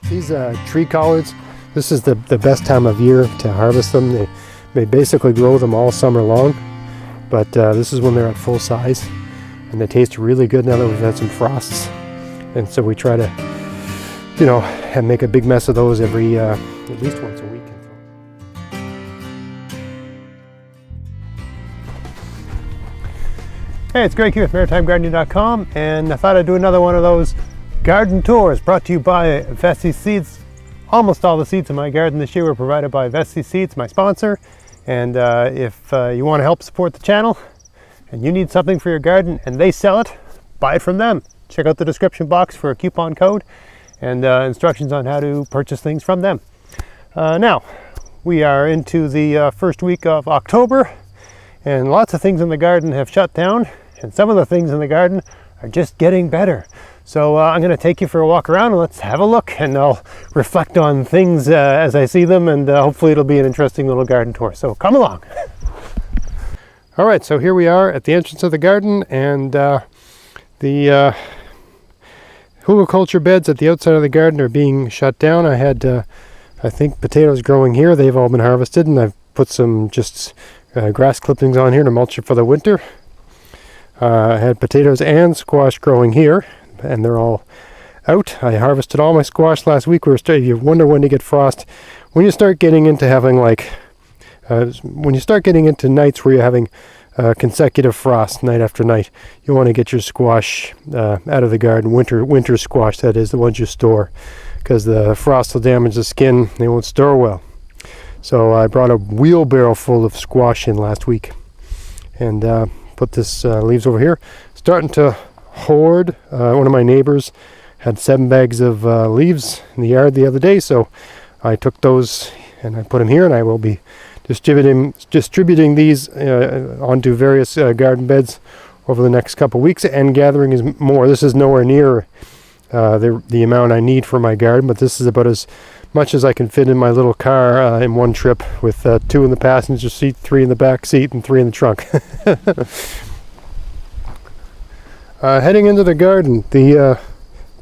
These tree collards, this is the best time of year to harvest them. They basically grow them all summer long, but this is when they're at full size, and they taste really good now that we've had some frosts. And so we try to, you know, make a big mess of those every at least once a week. Hey, it's Greg here with MaritimeGardening.com, and I thought I'd do another one of those garden tours brought to you by Vessi Seeds. Almost all the seeds in my garden this year were provided by Vessi Seeds, my sponsor. And if you want to help support the channel and you need something for your garden and they sell it, buy it from them. Check out the description box for a coupon code and instructions on how to purchase things from them. Now, we are into the first week of October, and lots of things in the garden have shut down, and some of the things in the garden are just getting better. So I'm going to take you for a walk around and let's have a look, and I'll reflect on things as I see them, and hopefully it'll be an interesting little garden tour. So come along. All right, so here we are at the entrance of the garden, and the hugelkultur beds at the outside of the garden are being shut down. I had, I think, potatoes growing here. They've all been harvested, and I've put some just grass clippings on here to mulch it for the winter. I had potatoes and squash growing here, and they're all out. I harvested all my squash last week. You wonder when to get frost. When you start getting into having when you start getting into nights where you're having consecutive frost night after night, you want to get your squash out of the garden. Winter squash, that is, the ones you store, because the frost will damage the skin. They won't store well. So I brought a wheelbarrow full of squash in last week, and put this leaves over here. Starting to hoard. One of my neighbors had 7 bags of leaves in the yard the other day, so I took those and I put them here, and I will be distributing these onto various garden beds over the next couple weeks, and gathering more. This is nowhere near the amount I need for my garden, but this is about as much as I can fit in my little car in one trip, with 2 in the passenger seat, 3 in the back seat, and 3 in the trunk. Heading into the garden, the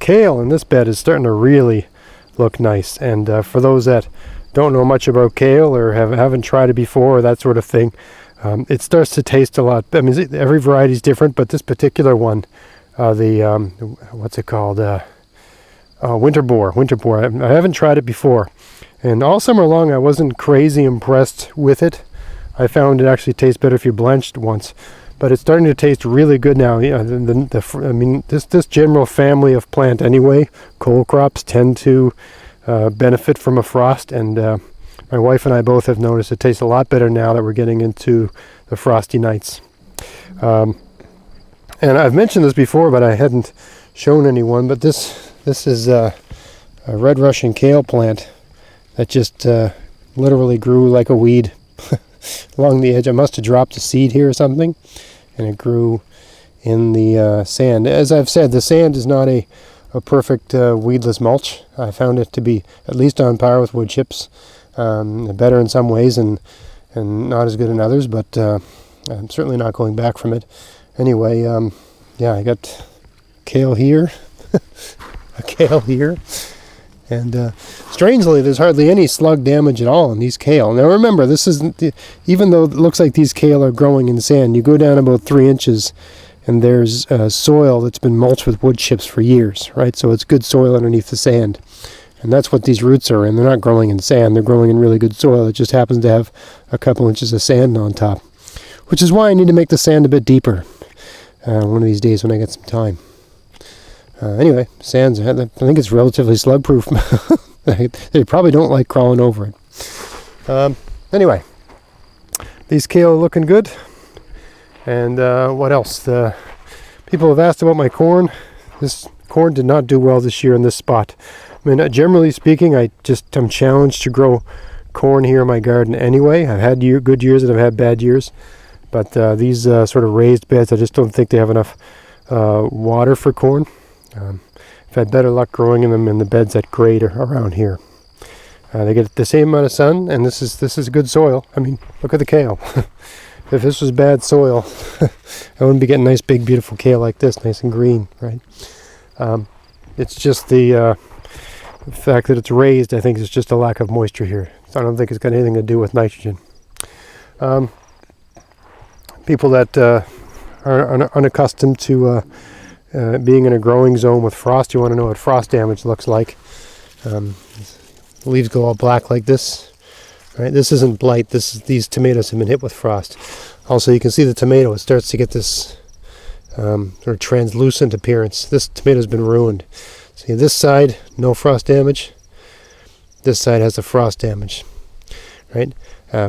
kale in this bed is starting to really look nice. And for those that don't know much about kale or haven't tried it before or that sort of thing, it starts to taste a lot. I mean, every variety is different, but this particular one, what's it called? Winter boar. I haven't tried it before, and all summer long I wasn't crazy impressed with it. I found it actually tastes better if you blanched once, but it's starting to taste really good now. I mean, this general family of plant anyway, cole crops tend to benefit from a frost, and my wife and I both have noticed it tastes a lot better now that we're getting into the frosty nights. And I've mentioned this before, but I hadn't shown anyone, but this is a red Russian kale plant that just literally grew like a weed along the edge. I must have dropped a seed here or something, and it grew in the sand. As I've said, the sand is not a perfect weedless mulch. I found it to be at least on par with wood chips, better in some ways and not as good in others, but I'm certainly not going back from it. Anyway, yeah, I got kale here. A kale here, and strangely there's hardly any slug damage at all in these kale. Now remember, this isn't, even though it looks like these kale are growing in sand, you go down about 3 inches and there's soil that's been mulched with wood chips for years, right? So it's good soil underneath the sand, and that's what these roots are in. They're not growing in sand, they're growing in really good soil. It just happens to have a couple inches of sand on top, which is why I need to make the sand a bit deeper one of these days when I get some time. Anyway, sands, I think it's relatively slug proof. They probably don't like crawling over it. Anyway, these kale are looking good. And what else? People have asked about my corn. This corn did not do well this year in this spot. I mean, generally speaking, I'm challenged to grow corn here in my garden anyway. I've had good years and I've had bad years. But these sort of raised beds, I just don't think they have enough water for corn. I've had better luck growing them in the beds that grade around here. They get the same amount of sun, and this is good soil. I mean, look at the kale. If this was bad soil, I wouldn't be getting nice, big, beautiful kale like this, nice and green, right? It's just the The fact that it's raised, I think, is just a lack of moisture here. So I don't think it's got anything to do with nitrogen. People that are unaccustomed to being in a growing zone with frost, you want to know what frost damage looks like. The leaves go all black like this. Right? This isn't blight. These tomatoes have been hit with frost. Also, you can see the tomato. It starts to get this sort of translucent appearance. This tomato's been ruined. See, this side, no frost damage. This side has the frost damage. Right?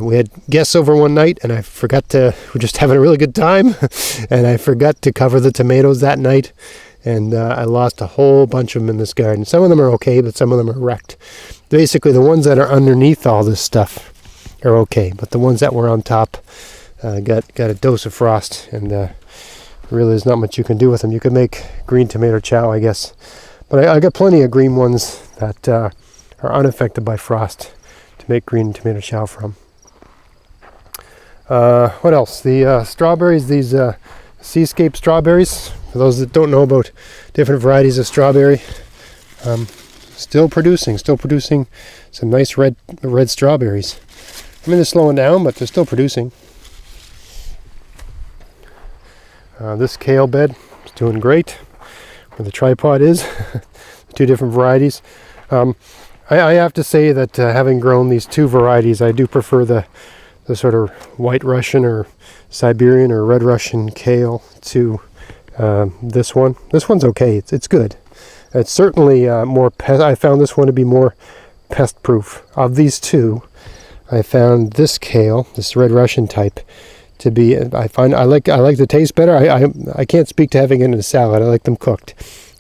We had guests over one night, and I forgot to. We're just having a really good time, and I forgot to cover the tomatoes that night, and I lost a whole bunch of them in this garden. Some of them are okay, but some of them are wrecked. Basically, the ones that are underneath all this stuff are okay, but the ones that were on top got a dose of frost, and really there's not much you can do with them. You can make green tomato chow, I guess, but I got plenty of green ones that are unaffected by frost to make green tomato chow from. What else? The strawberries, these Seascape strawberries. For those that don't know about different varieties of strawberry, still producing some nice red strawberries. I mean, they're slowing down, but they're still producing. This kale bed is doing great, where the tripod is. Two different varieties. I have to say that having grown these two varieties, I do prefer the sort of white Russian or Siberian or red Russian kale to this one. This one's okay. It's good. It's certainly more pest. I found this one to be more pest proof. Of these two, I found this kale, this red Russian type, to be. I like the taste better. I can't speak to having it in a salad. I like them cooked.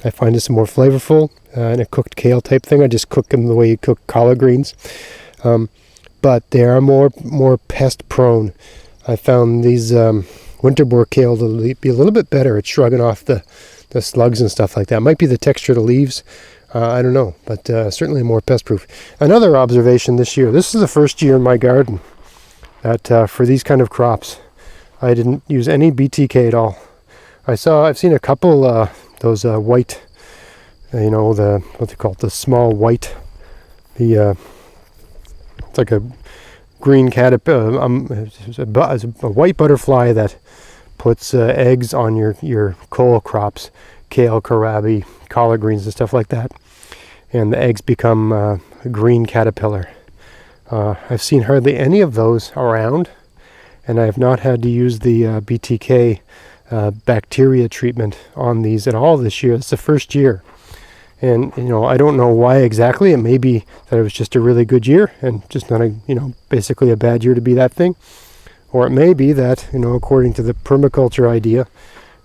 I find this more flavorful in a cooked kale type thing. I just cook them the way you cook collard greens. But they are more pest prone. I found these winter boar kale to be a little bit better at shrugging off the slugs and stuff like that. Might be the texture of the leaves. I don't know, but certainly more pest proof. Another observation this year. This is the first year in my garden that for these kind of crops, I didn't use any BTK at all. I've seen a couple those white, what they call it, the small white, it's like a green caterpillar, a white butterfly that puts eggs on your cole crops, kale, kohlrabi, collard greens and stuff like that, and the eggs become a green caterpillar. I've seen hardly any of those around, and I have not had to use the BTK bacteria treatment on these at all this year. It's the first year. And, I don't know why exactly. It may be that it was just a really good year and just not basically a bad year to be that thing. Or it may be that, according to the permaculture idea,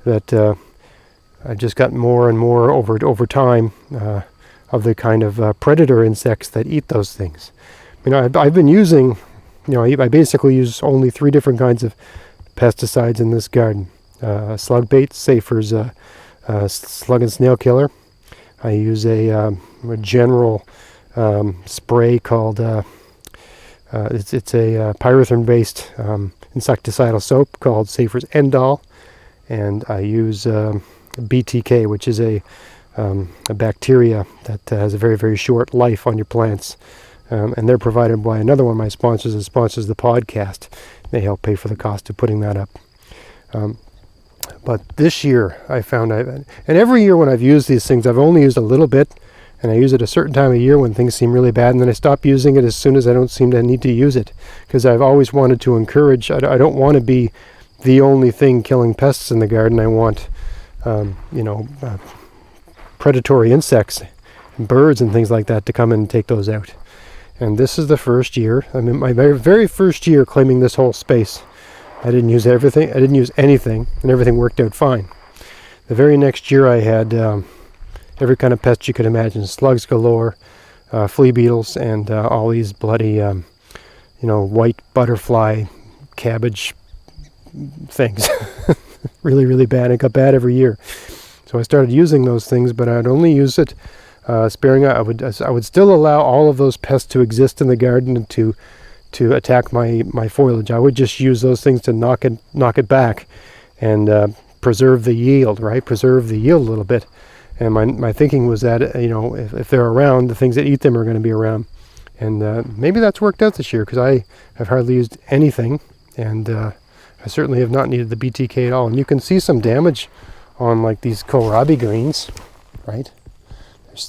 that I just got more and more over time of the kind of predator insects that eat those things. I've been using, I basically use only 3 different kinds of pesticides in this garden. Slug bait, Safer's slug and snail killer. I use a general spray called, it's a pyrethrin-based insecticidal soap called Safer's Endol, and I use BTK, which is a bacteria that has a very, very short life on your plants, and they're provided by another one of my sponsors that sponsors the podcast. They help pay for the cost of putting that up. But this year I found, and every year when I've used these things, I've only used a little bit, and I use it a certain time of year when things seem really bad, and then I stop using it as soon as I don't seem to need to use it, because I've always wanted to encourage. I don't want to be the only thing killing pests in the garden. I want, predatory insects, and birds and things like that to come in and take those out. And this is the first year. I'm in my very, very first year claiming this whole space. I didn't use everything. I didn't use anything, and everything worked out fine. The very next year, I had every kind of pest you could imagine: slugs galore, flea beetles, and all these bloody, white butterfly cabbage things. Really, really bad. It got bad every year. So I started using those things, but I'd only use it sparingly. I would still allow all of those pests to exist in the garden and to attack my foliage. I would just use those things to knock it back and preserve the yield, right? Preserve the yield a little bit. And my thinking was that, if they're around, the things that eat them are going to be around. And maybe that's worked out this year, because I have hardly used anything, and I certainly have not needed the BTK at all. And you can see some damage on like these kohlrabi greens, right?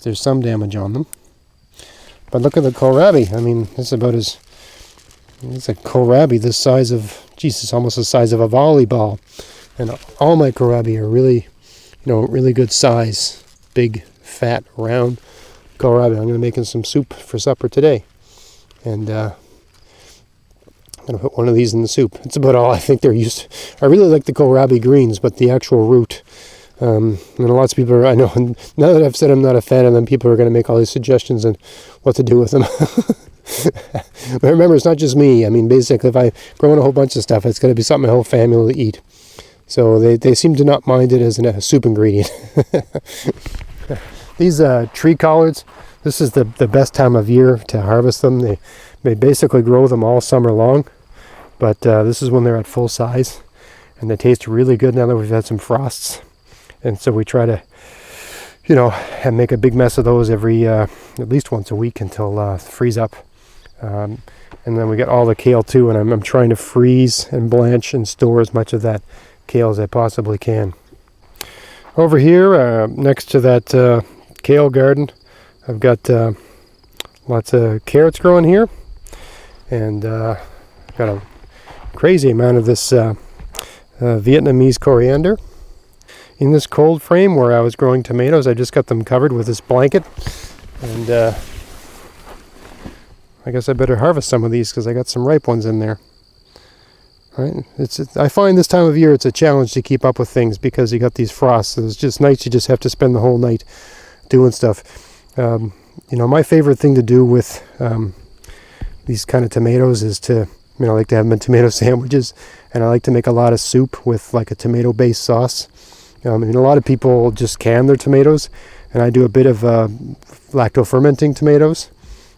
There's some damage on them. But look at the kohlrabi. I mean, it's a kohlrabi this size of, it's almost the size of a volleyball. And all my kohlrabi are really, really good size, big, fat, round kohlrabi. I'm going to make some soup for supper today. And I'm going to put one of these in the soup. It's about all I think they're used to. I really like the kohlrabi greens, but the actual root, and lots of people I know, now that I've said I'm not a fan of them, people are going to make all these suggestions on what to do with them. But remember, it's not just me. I mean, basically, if I grow in a whole bunch of stuff, it's going to be something my whole family will eat. So they seem to not mind it as a soup ingredient. These tree collards, this is the best time of year to harvest them. They basically grow them all summer long, but this is when they're at full size, and they taste really good now that we've had some frosts. And so we try to, and make a big mess of those every at least once a week until freeze up. And then we got all the kale too, and I'm trying to freeze and blanch and store as much of that kale as I possibly can. Over here, next to that kale garden, I've got lots of carrots growing here, and got a crazy amount of this Vietnamese coriander. In this cold frame where I was growing tomatoes, I just got them covered with this blanket, and I guess I better harvest some of these because I got some ripe ones in there. Right? I find this time of year it's a challenge to keep up with things because you got these frosts. It's just nights you just have to spend the whole night doing stuff. My favorite thing to do with these kind of tomatoes is to, I like to have them in tomato sandwiches, and I like to make a lot of soup with like a tomato-based sauce. A lot of people just can their tomatoes, and I do a bit of lacto-fermenting tomatoes.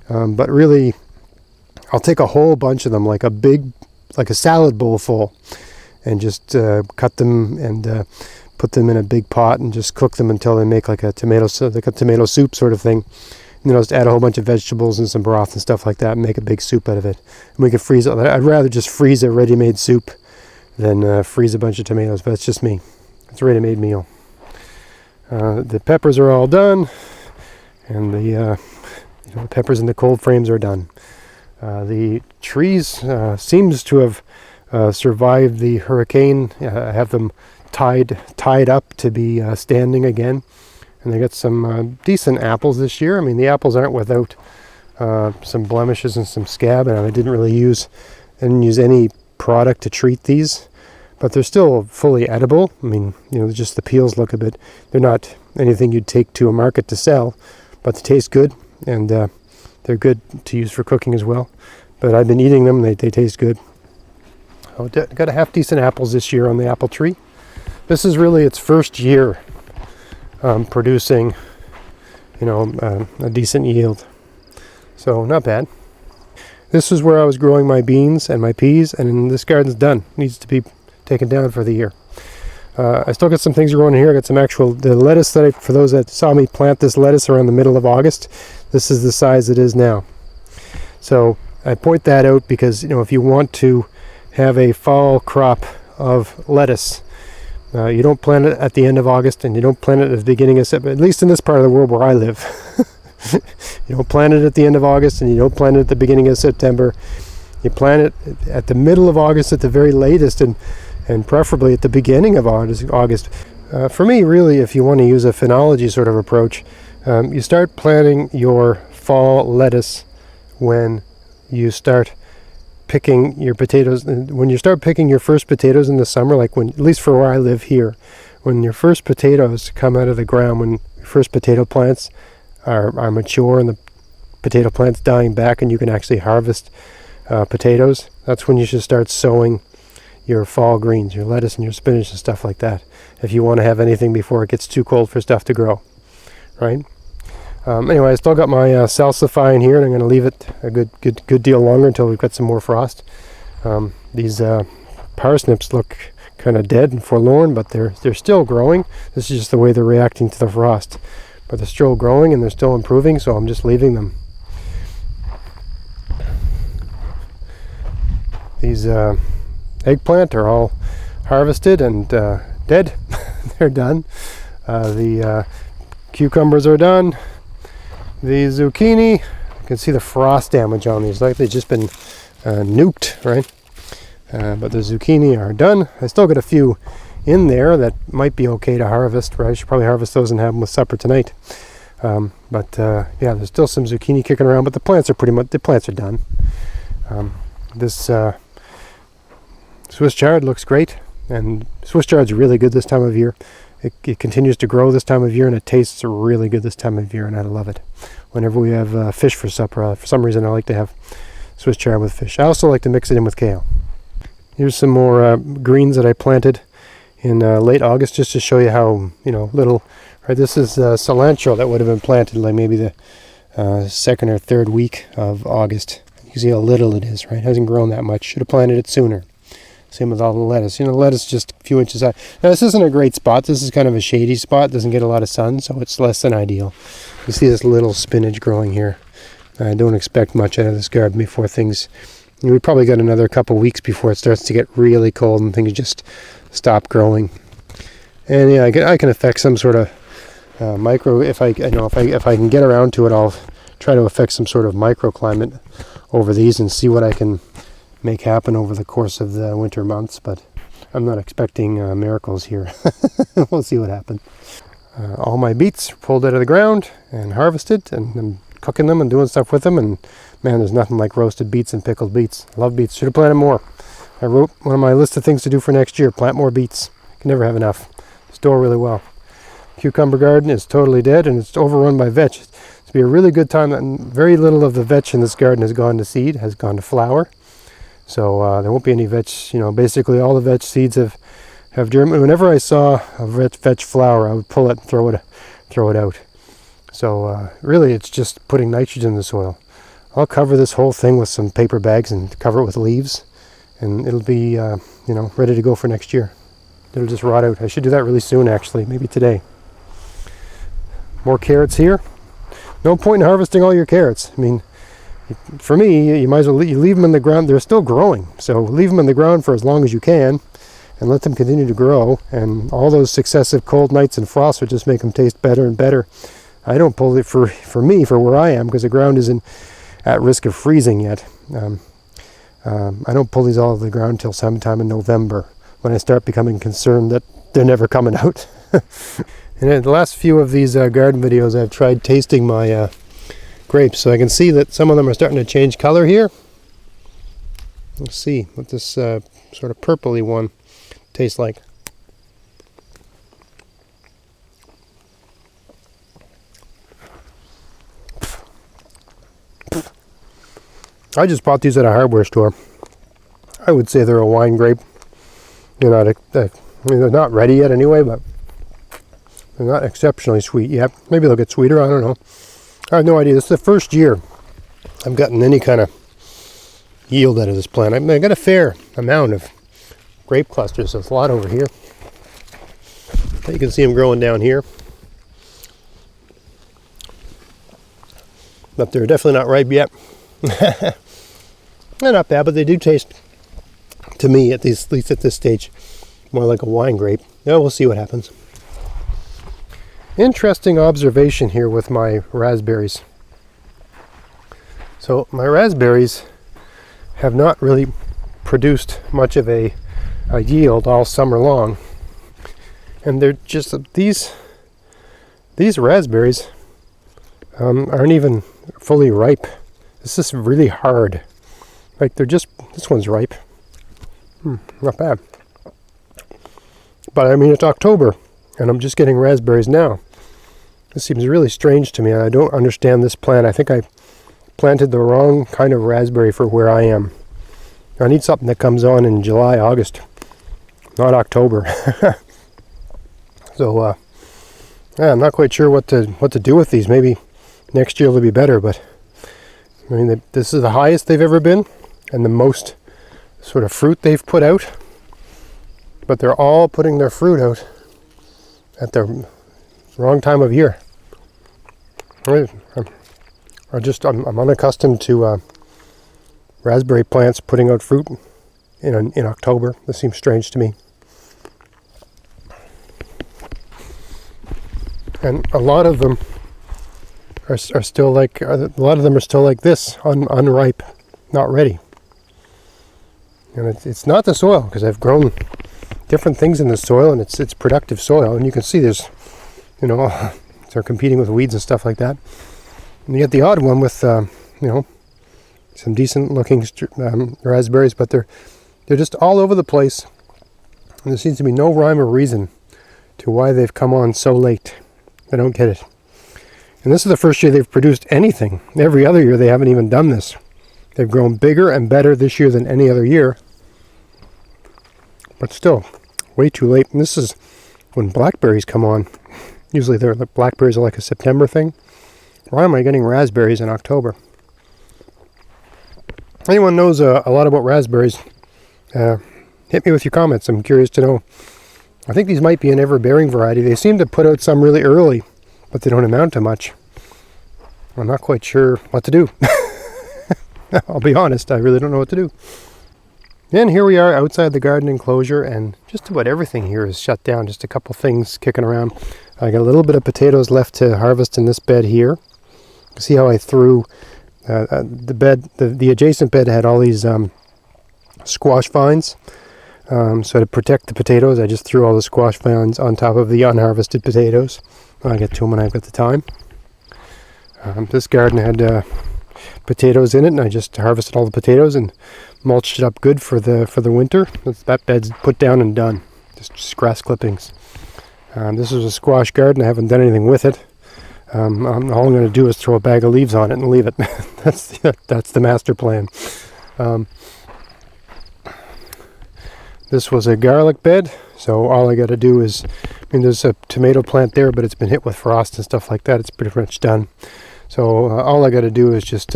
But really, I'll take a whole bunch of them, like a salad bowl full, and just cut them and put them in a big pot and just cook them until they make like a tomato soup sort of thing. And then I'll just add a whole bunch of vegetables and some broth and stuff like that and make a big soup out of it. And we can freeze it. I'd rather just freeze a ready-made soup than freeze a bunch of tomatoes, but it's just me. It's a ready-made meal. The peppers are all done, and the peppers in the cold frames are done. The trees seems to have survived the hurricane. I have them tied up to be standing again, and they got some decent apples this year. The apples aren't without some blemishes and some scab, and I didn't use any product to treat these, but they're still fully edible. Just the peels look a bit. They're not anything you'd take to a market to sell, but they taste good, and they're good to use for cooking as well. But I've been eating them. They taste good. Got a half decent apples this year on the apple tree. This is really its first year producing, a decent yield. So not bad. This is where I was growing my beans and my peas, and this garden's done. Needs to be taken down for the year. I still got some things growing here. I got some the lettuce for those that saw me plant this lettuce around the middle of August, this is the size it is now. So I point that out because, if you want to have a fall crop of lettuce, you don't plant it at the end of August, and you don't plant it at the beginning of September, at least in this part of the world where I live. You don't plant it at the end of August, and you don't plant it at the beginning of September. You plant it at the middle of August at the very latest, and preferably at the beginning of August. For me, really, if you want to use a phenology sort of approach, you start planting your fall lettuce when you start picking your potatoes. When you start picking your first potatoes in the summer, like at least for where I live here, when your first potatoes come out of the ground, when your first potato plants are mature and the potato plant's dying back and you can actually harvest potatoes, that's when you should start sowing your fall greens, your lettuce and your spinach and stuff like that, if you want to have anything before it gets too cold for stuff to grow, right? Anyway, I still got my salsify in here, and I'm going to leave it a good deal longer until we've got some more frost. These parsnips look kind of dead and forlorn, but they're still growing. This is just the way they're reacting to the frost. But they're still growing and they're still improving, so I'm just leaving them. These eggplant are all harvested and dead. They're done. The cucumbers are done. The zucchini, you can see the frost damage on these, like they've just been nuked, right? But the zucchini are done. I still got a few in there that might be okay to harvest, right? I should probably harvest those and have them with supper tonight. Yeah, there's still some zucchini kicking around, but the plants are done. This Swiss chard looks great, and Swiss chard's really good this time of year. It continues to grow this time of year, and it tastes really good this time of year, and I love it. Whenever we have fish for supper, for some reason I like to have Swiss chard with fish. I also like to mix it in with kale. Here's some more greens that I planted in late August, just to show you how, little. Right, this is cilantro that would have been planted like maybe the second or third week of August. You can see how little it is, right? It hasn't grown that much. Should have planted it sooner. Same with all the lettuce. Lettuce just a few inches high. Now, this isn't a great spot. This is kind of a shady spot. Doesn't get a lot of sun, so it's less than ideal. You see this little spinach growing here. I don't expect much out of this garden before things... We probably got another couple weeks before it starts to get really cold and things just stop growing. And yeah, I can affect some sort of micro... If I can get around to it, I'll try to affect some sort of microclimate over these and see what I can make happen over the course of the winter months, but I'm not expecting miracles here. We'll see what happens. All my beets pulled out of the ground and harvested, and I'm cooking them and doing stuff with them, and man, there's nothing like roasted beets and pickled beets. I love beets. Should have planted more. I wrote one of my list of things to do for next year, plant more beets. Can never have enough. Store really well. Cucumber garden is totally dead, and it's overrun by vetch. It's be a really good time. And very little of the vetch in this garden has gone to seed, has gone to flower. So there won't be any vetch, basically all the vetch seeds have germinated. Whenever I saw a vetch flower, I would pull it and throw it out. So really it's just putting nitrogen in the soil. I'll cover this whole thing with some paper bags and cover it with leaves, and it'll be, ready to go for next year. It'll just rot out. I should do that really soon, actually, maybe today. More carrots here. No point in harvesting all your carrots. I mean, for me, you might as well leave them in the ground. They're still growing, so leave them in the ground for as long as you can and let them continue to grow, and all those successive cold nights and frosts will just make them taste better and better. I don't pull it for where I am, because the ground isn't at risk of freezing yet. I don't pull these all out of the ground until sometime in November, when I start becoming concerned that they're never coming out. And in the last few of these garden videos, I've tried tasting my grapes, so I can see that some of them are starting to change color here. Let's see what this sort of purpley one tastes like. I just bought these at a hardware store. I would say they're a wine grape. They're not ready yet anyway, but they're not exceptionally sweet yet. Maybe they'll get sweeter, I don't know. I have no idea. This is the first year I've gotten any kind of yield out of this plant. I got a fair amount of grape clusters. There's a lot over here. You can see them growing down here. But they're definitely not ripe yet. They're not bad, but they do taste, to me, at least at this stage, more like a wine grape. Yeah, we'll see what happens. Interesting observation here with my raspberries. So my raspberries have not really produced much of a yield all summer long, and they're just these raspberries aren't even fully ripe. This is really hard. Like this one's ripe. Not bad. But I mean, it's October, and I'm just getting raspberries now. This seems really strange to me. I don't understand this plant. I think I planted the wrong kind of raspberry for where I am. I need something that comes on in July, August, not October. So, yeah, I'm not quite sure what to do with these. Maybe next year they'll be better, but I mean, this is the highest they've ever been, and the most sort of fruit they've put out. but they're all putting their fruit out at the wrong time of year. I'm unaccustomed to raspberry plants putting out fruit in October. This seems strange to me. And a lot of them are still like this, unripe, not ready. And it's not the soil, because I've grown different things in the soil, and it's productive soil. And you can see there's, they're competing with weeds and stuff like that. And you get the odd one with, some decent looking raspberries, but they're just all over the place. And there seems to be no rhyme or reason to why they've come on so late. I don't get it. And this is the first year they've produced anything. Every other year they haven't even done this. They've grown bigger and better this year than any other year. But still, way too late. And this is when blackberries come on. Usually the blackberries are like a September thing. Why am I getting raspberries in October? Anyone knows a lot about raspberries, hit me with your comments. I'm curious to know. I think these might be an ever-bearing variety. They seem to put out some really early, but they don't amount to much. I'm not quite sure what to do. I'll be honest, I really don't know what to do. And here we are outside the garden enclosure, and just about everything here is shut down. Just a couple things kicking around. I got a little bit of potatoes left to harvest in this bed here. See how I threw the bed, the adjacent bed had all these squash vines. So to protect the potatoes, I just threw all the squash vines on top of the unharvested potatoes. I'll get to them when I've got the time. This garden had potatoes in it, and I just harvested all the potatoes and mulched it up good for the winter. That bed's put down and done. Just grass clippings. This is a squash garden. I haven't done anything with it. All I'm going to do is throw a bag of leaves on it and leave it. That's the master plan. This was a garlic bed, so all I got to do is, there's a tomato plant there, but it's been hit with frost and stuff like that. It's pretty much done. So all I got to do is just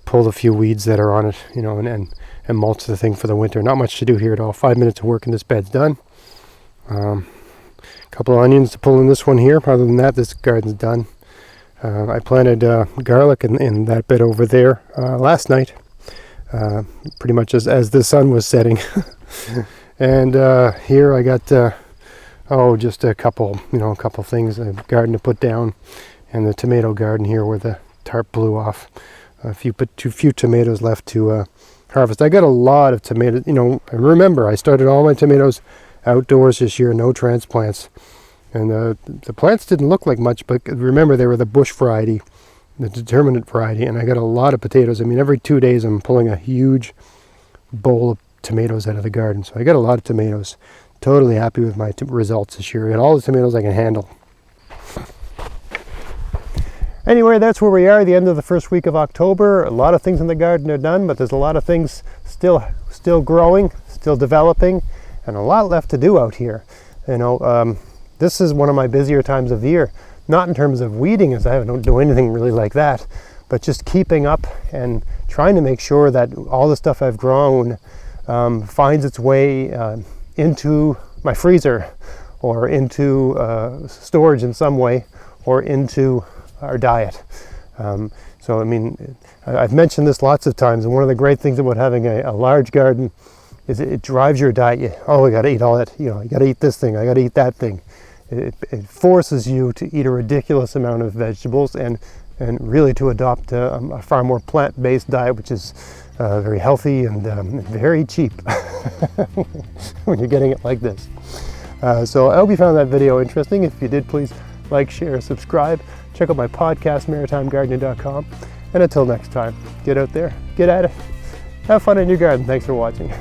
pull the few weeds that are on it, and mulch the thing for the winter. Not much to do here at all. 5 minutes of work and this bed's done. A couple of onions to pull in this one here. Other than that, this garden's done. I planted garlic in that bed over there last night, pretty much as the sun was setting. And here I got just a couple things, a garden to put down, and the tomato garden here where the tarp blew off. A few tomatoes left to harvest. I got a lot of tomatoes. Remember, I started all my tomatoes outdoors this year, no transplants. And the plants didn't look like much, but remember, they were the bush variety, the determinate variety, and I got a lot of potatoes. Every 2 days I'm pulling a huge bowl of tomatoes out of the garden. So I got a lot of tomatoes. Totally happy with my results this year. I got all the tomatoes I can handle. Anyway, that's where we are, the end of the first week of October. A lot of things in the garden are done, but there's a lot of things still growing, still developing, and a lot left to do out here. This is one of my busier times of the year. Not in terms of weeding, as I don't do anything really like that, but just keeping up and trying to make sure that all the stuff I've grown finds its way into my freezer, or into storage in some way, or into our diet. I've mentioned this lots of times, and one of the great things about having a large garden is it drives your diet. I got to eat all that. I got to eat this thing. I got to eat that thing. It forces you to eat a ridiculous amount of vegetables and really to adopt a far more plant-based diet, which is very healthy and very cheap when you're getting it like this. So I hope you found that video interesting. If you did, please like, share, subscribe. Check out my podcast, maritimegardening.com. And until next time, get out there, get at it, have fun in your garden. Thanks for watching.